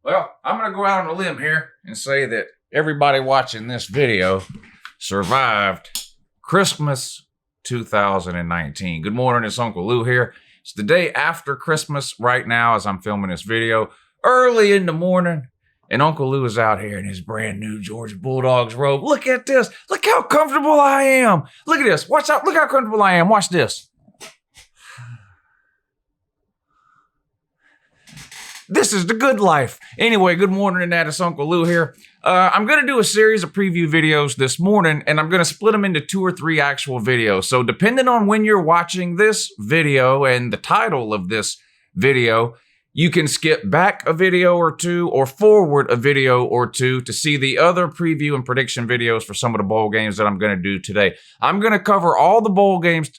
Well, I'm going to go out on a limb here and say that everybody watching this video survived Christmas 2019. Good morning, it's Uncle Lou here. It's the day after Christmas right now as I'm filming this video. Early in the morning, and Uncle Lou is out here in his brand new Georgia Bulldogs robe. Look at this. Look how comfortable I am. Look at this. Watch out. Look how comfortable I am. Watch this. This is the good life. Anyway, good morning, and that is Uncle Lou here. I'm going to do a series of preview videos this morning, and I'm going to split them into 2 or 3 actual videos. So depending on when you're watching this video and the title of this video, you can skip back a video or 2 or forward a video or 2 to see the other preview and prediction videos for some of the bowl games that I'm going to do today. I'm going to cover all the bowl games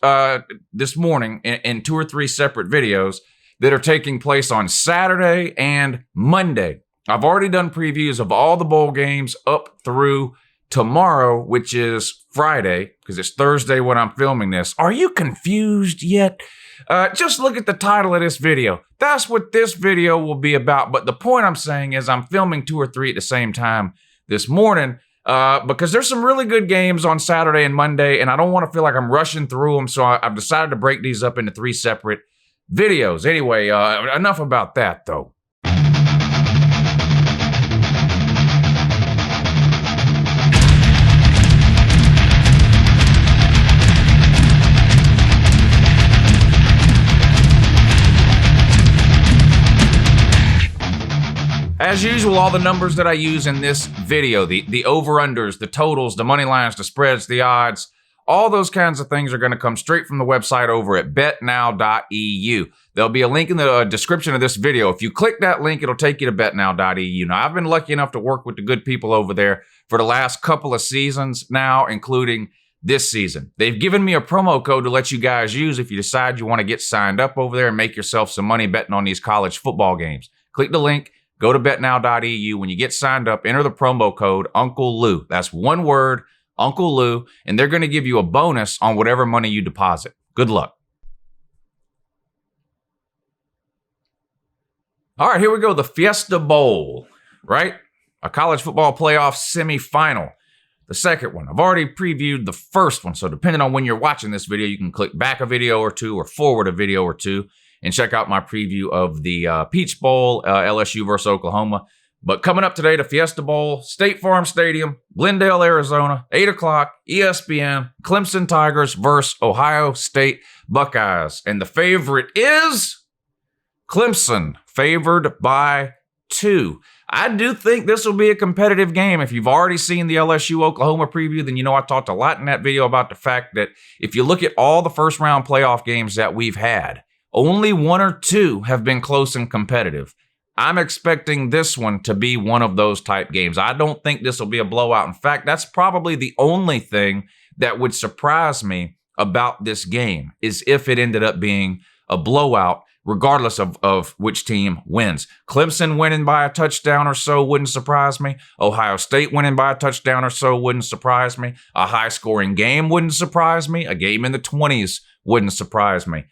this morning in 2 or 3 separate videos that are taking place on Saturday and Monday. I've already done previews of all the bowl games up through tomorrow, which is Friday, because it's Thursday when I'm filming this. Are you confused yet? Just look at the title of this video. That's what this video will be about. But the point I'm saying is I'm filming 2 or 3 at the same time this morning because there's some really good games on Saturday and Monday, and I don't want to feel like I'm rushing through them, so I've decided to break these up into 3 separate videos. Anyway, enough about that, though. As usual, all the numbers that I use in this video, the over-unders, the totals, the money lines, the spreads, the odds, all those kinds of things are going to come straight from the website over at betnow.eu. There'll be a link in the description of this video. If you click that link, it'll take you to betnow.eu. Now, I've been lucky enough to work with the good people over there for the last couple of seasons now, including this season. They've given me a promo code to let you guys use if you decide you want to get signed up over there and make yourself some money betting on these college football games. Click the link. Go to betnow.eu. When you get signed up, enter the promo code Uncle Lou. That's one word, Uncle Lou, and they're going to give you a bonus on whatever money you deposit. Good luck. All right, here we go. The Fiesta Bowl, right? A college football playoff semifinal. The second one. I've already previewed the first one, so depending on when you're watching this video, you can click back a video or 2 or forward a video or 2 and check out my preview of the Peach Bowl, LSU versus Oklahoma. But coming up today, the Fiesta Bowl, State Farm Stadium, Glendale, Arizona, 8 o'clock, ESPN, Clemson Tigers versus Ohio State Buckeyes. And the favorite is Clemson, favored by 2. I do think this will be a competitive game. If you've already seen the LSU-Oklahoma preview, then you know I talked a lot in that video about the fact that if you look at all the first-round playoff games that we've had, only 1 or 2 have been close and competitive. I'm expecting this one to be one of those type games. I don't think this will be a blowout. In fact, that's probably the only thing that would surprise me about this game is if it ended up being a blowout, regardless of which team wins. Clemson winning by a touchdown or so wouldn't surprise me. Ohio State winning by a touchdown or so wouldn't surprise me. A high-scoring game wouldn't surprise me. A game in the 20s wouldn't surprise me.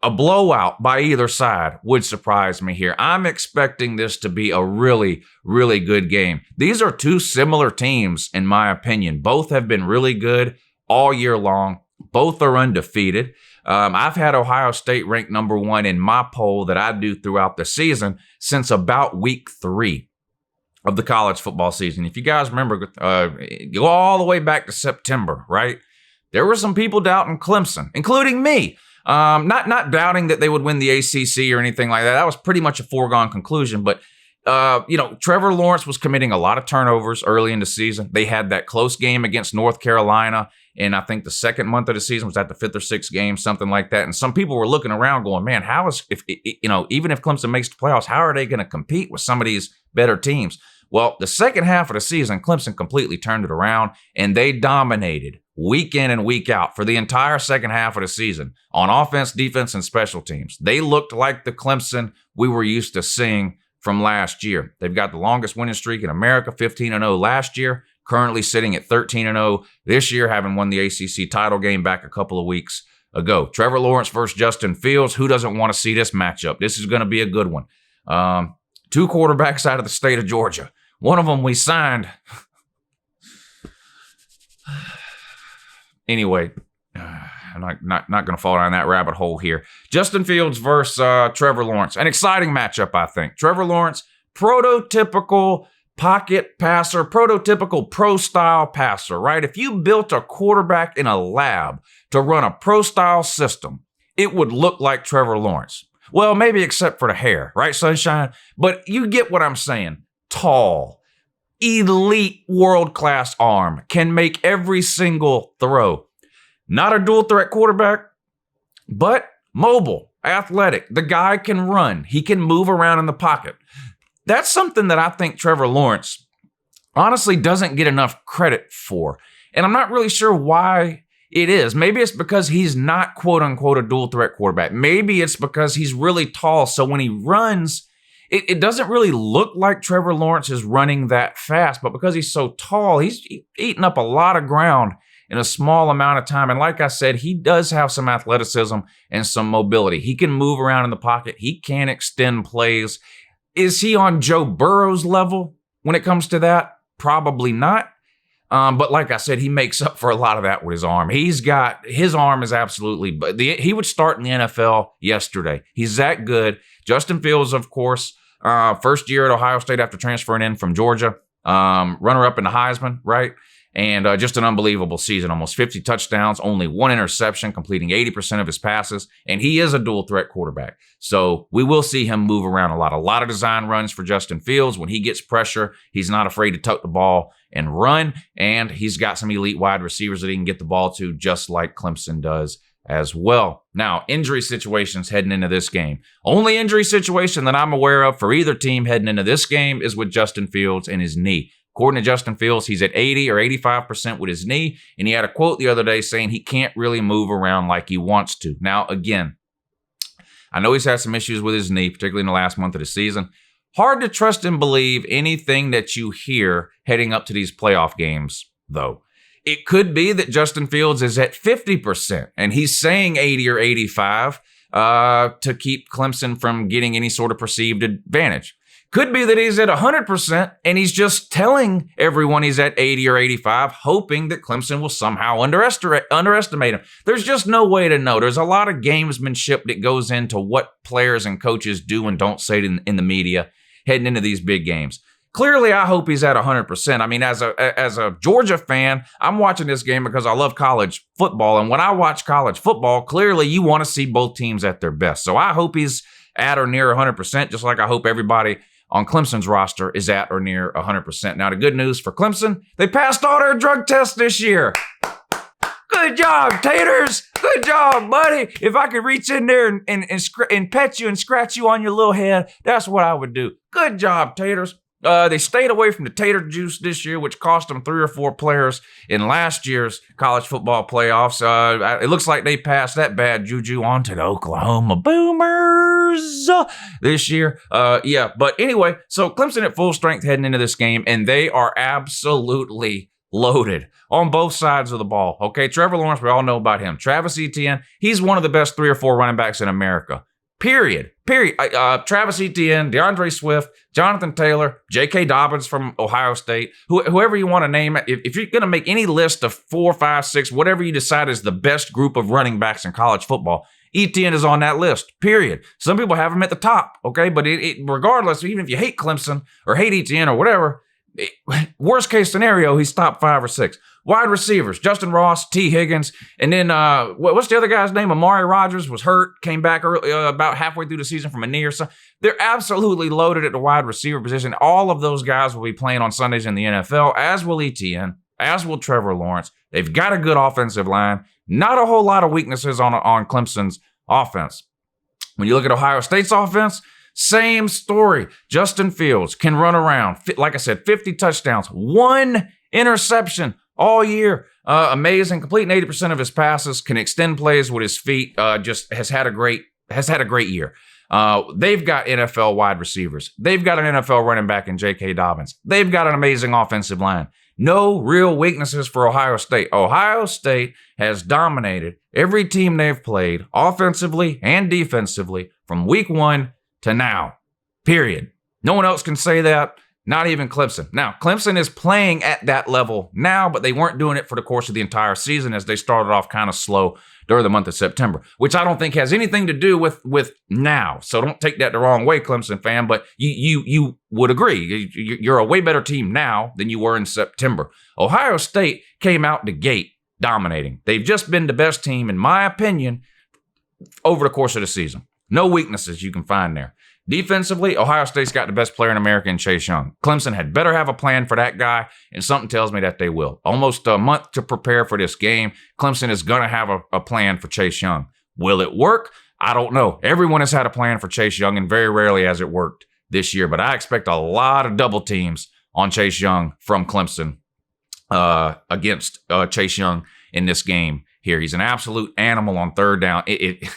A blowout by either side would surprise me here. I'm expecting this to be a really, really good game. These are 2 similar teams, in my opinion. Both have been really good all year long. Both are undefeated. I've had Ohio State ranked number 1 in my poll that I do throughout the season since about week 3 of the college football season. If you guys remember, go all the way back to September, right? There were some people doubting Clemson, including me. Not doubting that they would win the ACC or anything like that. That was pretty much a foregone conclusion. But, Trevor Lawrence was committing a lot of turnovers early in the season. They had that close game against North Carolina. And I think the second month of the season was that the 5th or 6th game, something like that. And some people were looking around going, man, even if Clemson makes the playoffs, how are they going to compete with some of these better teams? Well, the second half of the season, Clemson completely turned it around and they dominated week in and week out for the entire second half of the season on offense, defense, and special teams. They looked like the Clemson we were used to seeing from last year. They've got the longest winning streak in America, 15-0 last year, currently sitting at 13-0 this year, having won the ACC title game back a couple of weeks ago. Trevor Lawrence versus Justin Fields. Who doesn't want to see this matchup? This is going to be a good one. 2 quarterbacks out of the state of Georgia. One of them we signed. Anyway, I'm not going to fall down that rabbit hole here. Justin Fields versus Trevor Lawrence. An exciting matchup, I think. Trevor Lawrence, prototypical pocket passer, prototypical pro-style passer, right? If you built a quarterback in a lab to run a pro-style system, it would look like Trevor Lawrence. Well, maybe except for the hair, right, Sunshine? But you get what I'm saying. Tall, elite, world-class arm, can make every single throw. Not a dual-threat quarterback, but mobile, athletic. The guy can run. He can move around in the pocket. That's something that I think Trevor Lawrence honestly doesn't get enough credit for. And I'm not really sure why it is. Maybe it's because he's not, quote unquote, a dual threat quarterback. Maybe it's because he's really tall. So when he runs, it doesn't really look like Trevor Lawrence is running that fast. But because he's so tall, he's eating up a lot of ground in a small amount of time. And like I said, he does have some athleticism and some mobility. He can move around in the pocket. He can extend plays. Is he on Joe Burrow's level when it comes to that? Probably not. But like I said, he makes up for a lot of that with his arm. His arm is absolutely, but he would start in the NFL yesterday. He's that good. Justin Fields, of course, first year at Ohio State after transferring in from Georgia, runner-up in the Heisman, right? And just an unbelievable season, almost 50 touchdowns, only 1 interception, completing 80% of his passes. And he is a dual threat quarterback. So we will see him move around a lot of design runs for Justin Fields. When he gets pressure, he's not afraid to tuck the ball and run. And he's got some elite wide receivers that he can get the ball to, just like Clemson does as well. Now, injury situations heading into this game. Only injury situation that I'm aware of for either team heading into this game is with Justin Fields and his knee. According to Justin Fields, he's at 80 or 85% with his knee, and he had a quote the other day saying he can't really move around like he wants to. Now, again, I know he's had some issues with his knee, particularly in the last month of the season. Hard to trust and believe anything that you hear heading up to these playoff games, though. It could be that Justin Fields is at 50%, and he's saying 80 or 85 to keep Clemson from getting any sort of perceived advantage. Could be that he's at 100% and he's just telling everyone he's at 80 or 85, hoping that Clemson will somehow underestimate him. There's just no way to know. There's a lot of gamesmanship that goes into what players and coaches do and don't say in the media heading into these big games. Clearly, I hope he's at 100%. I mean, as a Georgia fan, I'm watching this game because I love college football. And when I watch college football, clearly you want to see both teams at their best. So I hope he's at or near 100%, just like I hope everybody on Clemson's roster is at or near 100%. Now, the good news for Clemson, they passed all their drug tests this year. Good job, Taters. Good job, buddy. If I could reach in there and pet you and scratch you on your little head, that's what I would do. Good job, Taters. They stayed away from the tater juice this year, which cost them 3 or 4 players in last year's college football playoffs. It looks like they passed that bad juju on to the Oklahoma Boomers this year. But anyway, so Clemson at full strength heading into this game, and they are absolutely loaded on both sides of the ball. Okay, Trevor Lawrence, we all know about him. Travis Etienne, he's one of the best 3 or 4 running backs in America. Period. Travis Etienne, DeAndre Swift, Jonathan Taylor, J.K. Dobbins from Ohio State, whoever you want to name it. If you're going to make any list of 4, 5, 6, whatever you decide is the best group of running backs in college football, Etienne is on that list, period. Some people have him at the top, okay? But regardless, even if you hate Clemson or hate Etienne or whatever, worst case scenario, he's top 5 or 6. Wide receivers, Justin Ross, T. Higgins, and then what's the other guy's name? Amari Rodgers was hurt, came back early, about halfway through the season from a knee or something. They're absolutely loaded at the wide receiver position. All of those guys will be playing on Sundays in the NFL, as will Etienne, as will Trevor Lawrence. They've got a good offensive line. Not a whole lot of weaknesses on Clemson's offense. When you look at Ohio State's offense, same story. Justin Fields can run around. Like I said, 50 touchdowns, 1 interception all year. Amazing. Completing 80% of his passes, can extend plays with his feet. Just has had a great year. They've got NFL wide receivers. They've got an NFL running back in J.K. Dobbins. They've got an amazing offensive line. No real weaknesses for Ohio State. Ohio State has dominated every team they've played, offensively and defensively, from week 1 to now. Period. No one else can say that, not even Clemson. Now, Clemson is playing at that level now, but they weren't doing it for the course of the entire season as they started off kind of slow during the month of September, which I don't think has anything to do with now. So don't take that the wrong way, Clemson fan, but you would agree. You're a way better team now than you were in September. Ohio State came out the gate dominating. They've just been the best team, in my opinion, over the course of the season. No weaknesses you can find there. Defensively, Ohio State's got the best player in America in Chase Young. Clemson had better have a plan for that guy, and something tells me that they will. Almost a month to prepare for this game. Clemson is going to have a plan for Chase Young. Will it work? I don't know. Everyone has had a plan for Chase Young, and very rarely has it worked this year. But I expect a lot of double teams on Chase Young from Clemson against Chase Young in this game here. He's an absolute animal on third down.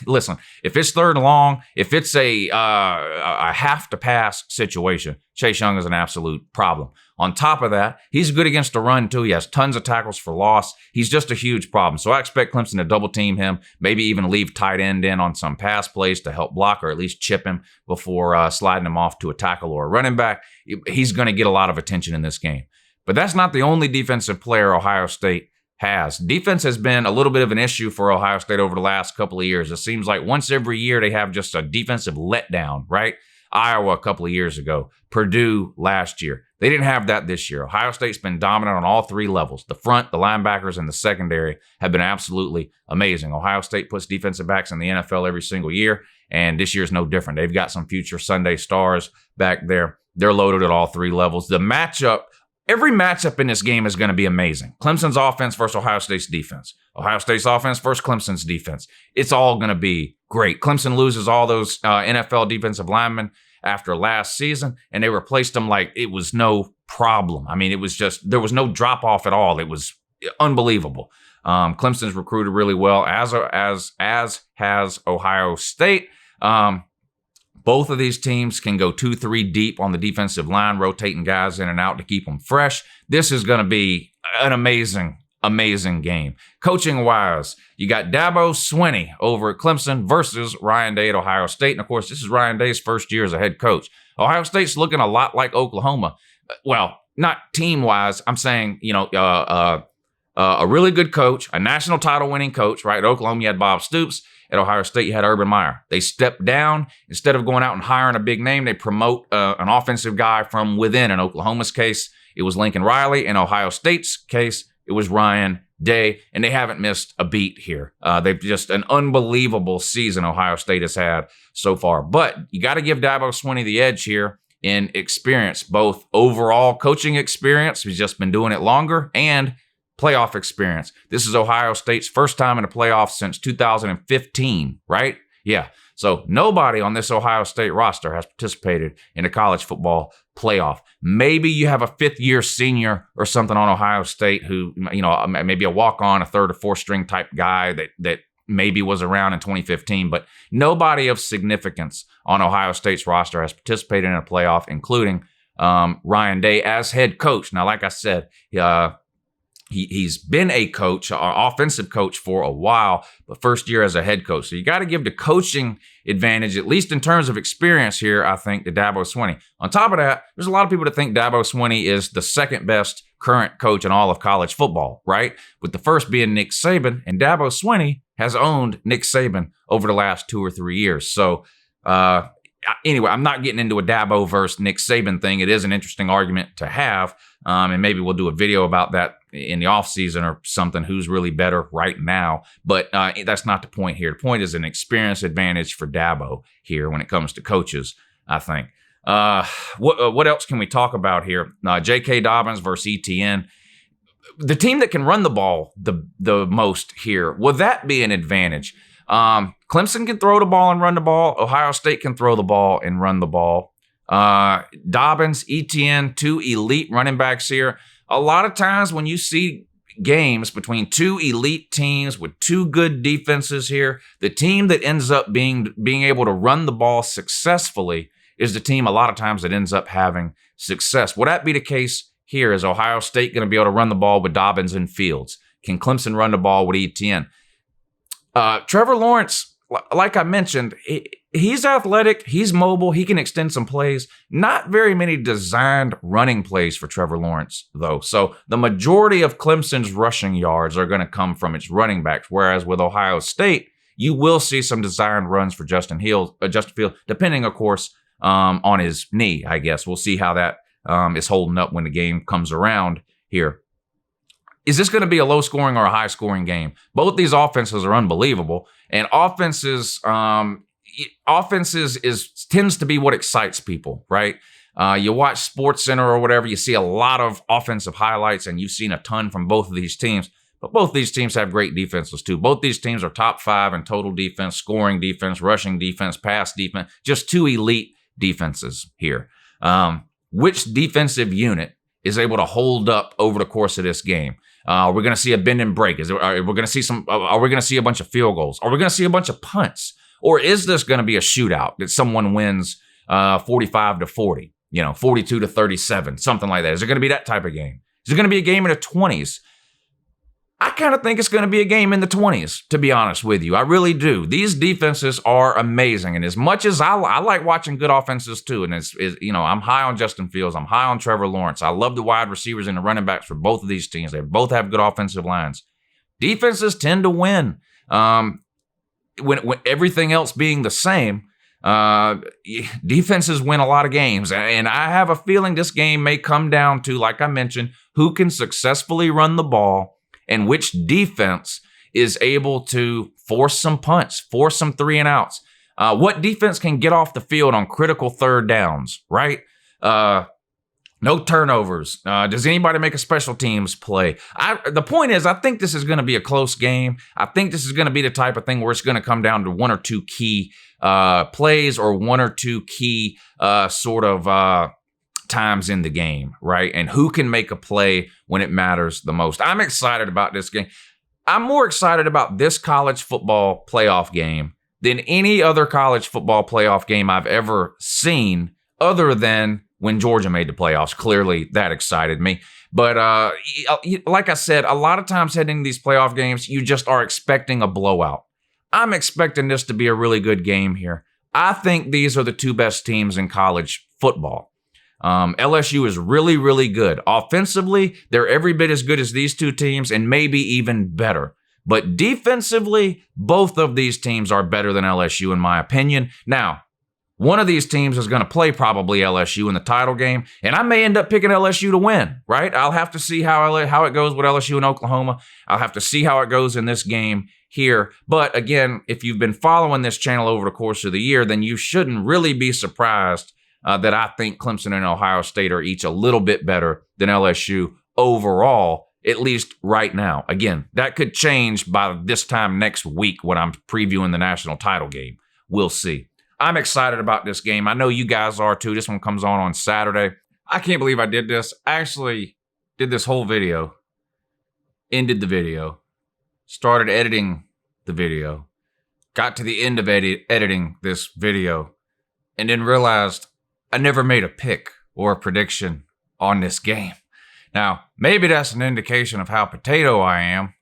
Listen, if it's third and long, if it's a have to pass situation, Chase Young is an absolute problem. On top of that, he's good against the run too. He has tons of tackles for loss. He's just a huge problem. So I expect Clemson to double team him, maybe even leave tight end in on some pass plays to help block or at least chip him before sliding him off to a tackle or a running back. He's going to get a lot of attention in this game. But that's not the only defensive player Ohio State has. Defense has been a little bit of an issue for Ohio State over the last couple of years. It seems like once every year they have just a defensive letdown, right? Iowa a couple of years ago, Purdue last year. They didn't have that this year. Ohio State's been dominant on all three levels. The front, the linebackers, and the secondary have been absolutely amazing. Ohio State puts defensive backs in the NFL every single year, and this year's no different. They've got some future Sunday stars back there. They're loaded at all three levels. The matchup, every matchup in this game is going to be amazing. Clemson's offense versus Ohio State's defense. Ohio State's offense versus Clemson's defense. It's all going to be great. Clemson loses all those NFL defensive linemen after last season, and they replaced them like it was no problem. I mean, it was just, there was no drop off at all. It was unbelievable. Clemson's recruited really well, as has Ohio State. Both of these teams can go 2-3 deep on the defensive line, rotating guys in and out to keep them fresh. This is going to be an amazing game. Coaching-wise, you got Dabo Swinney over at Clemson versus Ryan Day at Ohio State. And, of course, this is Ryan Day's first year as a head coach. Ohio State's looking a lot like Oklahoma. Well, not team-wise. I'm saying, a really good coach, a national title-winning coach, right? At Oklahoma, you had Bob Stoops. At Ohio State, you had Urban Meyer. They stepped down. Instead of going out and hiring a big name, they promote an offensive guy from within. In Oklahoma's case, it was Lincoln Riley. In Ohio State's case, it was Ryan Day. And they haven't missed a beat here. They've just an unbelievable season Ohio State has had so far. But you got to give Dabo Swinney the edge here in experience, both overall coaching experience. He's just been doing it longer, and playoff experience. This is Ohio State's first time in a playoff since 2015, right? Yeah. So nobody on this Ohio State roster has participated in a college football playoff. Maybe you have a fifth-year senior or something on Ohio State who, maybe a walk-on, a third or fourth string type guy that maybe was around in 2015, but nobody of significance on Ohio State's roster has participated in a playoff, including Ryan Day as head coach. Now, like I said, He's been a coach, an offensive coach for a while, but first year as a head coach. So you got to give the coaching advantage, at least in terms of experience here, I think, to Dabo Swinney. On top of that, there's a lot of people that think Dabo Swinney is the second best current coach in all of college football, right? With the first being Nick Saban, and Dabo Swinney has owned Nick Saban over the last 2 or 3 years. So anyway, I'm not getting into a Dabo versus Nick Saban thing. It is an interesting argument to have, and maybe we'll do a video about that in the offseason or something, who's really better right now. But that's not the point here. The point is an experience advantage for Dabo here when it comes to coaches, I think. What else can we talk about here? J.K. Dobbins versus ETN. The team that can run the ball the most here, will that be an advantage? Clemson can throw the ball and run the ball. Ohio State can throw the ball and run the ball. Dobbins, ETN, two elite running backs here. A lot of times when you see games between two elite teams with two good defenses here, the team that ends up being able to run the ball successfully is the team a lot of times that ends up having success. Will that be the case here? Is Ohio State going to be able to run the ball with Dobbins and Fields? Can Clemson run the ball with ETN? Trevor Lawrence like I mentioned, he's athletic, he's mobile, he can extend some plays. Not very many designed running plays for Trevor Lawrence, though. So the majority of Clemson's rushing yards are going to come from its running backs, whereas with Ohio State, you will see some designed runs for Justin Fields, depending, of course, on his knee, I guess. We'll see how that is holding up when the game comes around here. Is this going to be a low-scoring or a high-scoring game? Both these offenses are unbelievable, and offenses tends to be what excites people, right? You watch Sports Center or whatever, you see a lot of offensive highlights, and you've seen a ton from both of these teams. But both these teams have great defenses too. Both these teams are top 5 in total defense, scoring defense, rushing defense, pass defense. Just 2 elite defenses here. Which defensive unit is able to hold up over the course of this game? We're going to see a bend and break. Are we going to see a bunch of field goals? Are we going to see a bunch of punts? Or is this going to be a shootout that someone wins 45-40, 42-37, something like that? Is it going to be that type of game? Is it going to be a game in the 20s? I kind of think it's going to be a game in the 20s, to be honest with you. I really do. These defenses are amazing. And as much as I like watching good offenses too, and I'm high on Justin Fields, I'm high on Trevor Lawrence. I love the wide receivers and the running backs for both of these teams. They both have good offensive lines. Defenses tend to win. When everything else being the same, defenses win a lot of games. And I have a feeling this game may come down to, like I mentioned, who can successfully run the ball and which defense is able to force some punts, force some 3-and-outs. What defense can get off the field on critical third downs, right? No turnovers. Does anybody make a special teams play? The point is, I think this is going to be a close game. I think this is going to be the type of thing where it's going to come down to 1 or 2 key plays or 1 or 2 key times in the game, right? And who can make a play when it matters the most. I'm excited about this game. I'm more excited about this college football playoff game than any other college football playoff game I've ever seen, other than when Georgia made the playoffs. Clearly, that excited me. But like I said, a lot of times heading these playoff games, you just are expecting a blowout. I'm expecting this to be a really good game here. I think these are the 2 best teams in college football. LSU is really, really good. Offensively, they're every bit as good as these 2 teams and maybe even better. But defensively, both of these teams are better than LSU in my opinion. Now, one of these teams is going to play probably LSU in the title game, and I may end up picking LSU to win, right? I'll have to see how it goes with LSU and Oklahoma. I'll have to see how it goes in this game here. But again, if you've been following this channel over the course of the year, then you shouldn't really be surprised that I think Clemson and Ohio State are each a little bit better than LSU overall, at least right now. Again, that could change by this time next week when I'm previewing the national title game. We'll see. I'm excited about this game. I know you guys are too. This one comes on Saturday. I can't believe I did this. I actually did this whole video, ended the video, started editing the video, got to the end of editing this video, and then realized I never made a pick or a prediction on this game. Now, maybe that's an indication of how potato I am.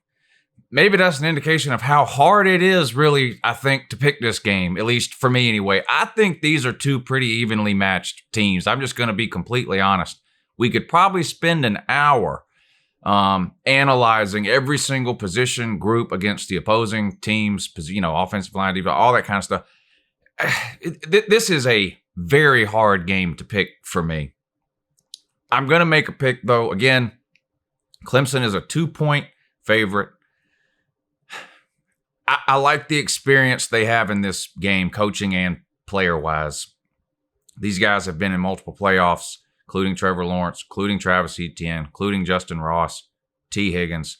Maybe that's an indication of how hard it is, really, I think, to pick this game, at least for me anyway. I think these are 2 pretty evenly matched teams. I'm just going to be completely honest. We could probably spend an hour analyzing every single position group against the opposing teams, offensive line, defense, all that kind of stuff. This is a very hard game to pick for me. I'm going to make a pick, though. Again, Clemson is a 2-point favorite. I like the experience they have in this game, coaching and player-wise. These guys have been in multiple playoffs, including Trevor Lawrence, including Travis Etienne, including Justin Ross, T. Higgins,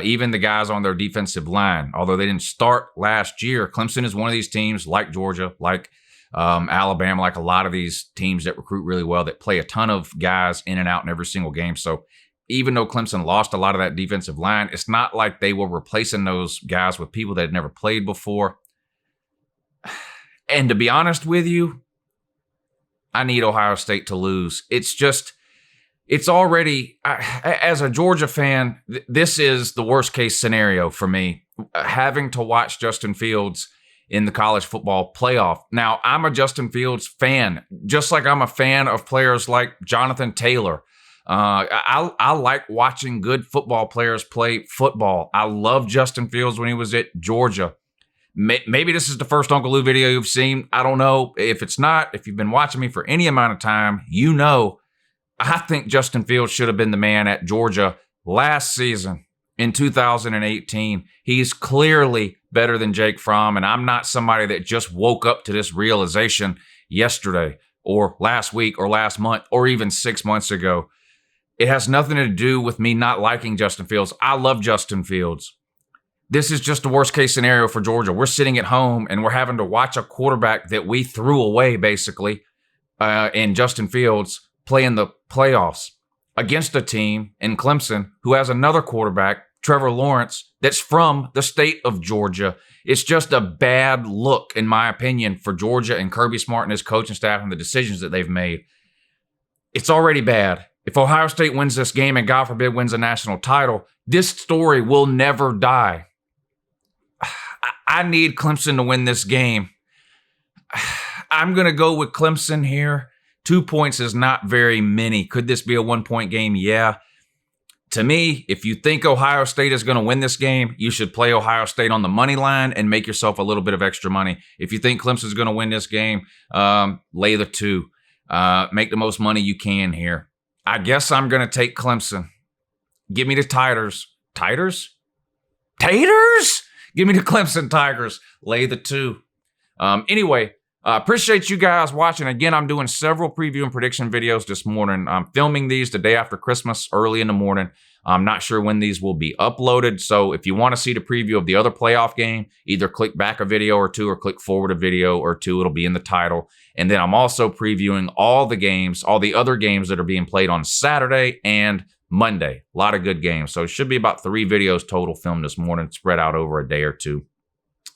even the guys on their defensive line. Although they didn't start last year, Clemson is one of these teams, like Georgia, like Alabama, like a lot of these teams that recruit really well, that play a ton of guys in and out in every single game. So even though Clemson lost a lot of that defensive line, it's not like they were replacing those guys with people that had never played before. And to be honest with you, I need Ohio State to lose. It's already, as a Georgia fan, this is the worst case scenario for me. Having to watch Justin Fields in the college football playoff. Now, I'm a Justin Fields fan, just like I'm a fan of players like Jonathan Taylor. I like watching good football players play football. I love Justin Fields when he was at Georgia. Maybe this is the first Uncle Lou video you've seen. I don't know. If it's not, if you've been watching me for any amount of time, you know I think Justin Fields should have been the man at Georgia last season in 2018. He's clearly better than Jake Fromm, and I'm not somebody that just woke up to this realization yesterday or last week or last month or even 6 months ago. It has nothing to do with me not liking Justin Fields. I love Justin Fields. This is just the worst case scenario for Georgia. We're sitting at home and we're having to watch a quarterback that we threw away basically in Justin Fields play in the playoffs against a team in Clemson who has another quarterback, Trevor Lawrence, that's from the state of Georgia. It's just a bad look, in my opinion, for Georgia and Kirby Smart and his coaching staff and the decisions that they've made. It's already bad. If Ohio State wins this game and God forbid wins a national title, this story will never die. I need Clemson to win this game. I'm going to go with Clemson here. 2 points is not very many. Could this be a 1-point game? Yeah. To me, if you think Ohio State is going to win this game, you should play Ohio State on the money line and make yourself a little bit of extra money. If you think Clemson is going to win this game, lay the 2. Make the most money you can here. I guess I'm going to take Clemson. Give me the Tigers. Taters? Give me the Clemson Tigers. Lay the 2. Anyway, appreciate you guys watching. Again, I'm doing several preview and prediction videos this morning. I'm filming these the day after Christmas, early in the morning. I'm not sure when these will be uploaded. So if you want to see the preview of the other playoff game, either click back a video or 2 or click forward a video or 2. It'll be in the title. And then I'm also previewing all the games, all the other games that are being played on Saturday and Monday. A lot of good games. So it should be about 3 videos total filmed this morning, spread out over a day or 2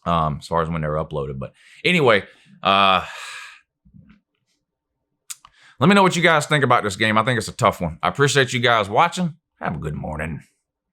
as far as when they're uploaded. But anyway, let me know what you guys think about this game. I think it's a tough one. I appreciate you guys watching. Have a good morning.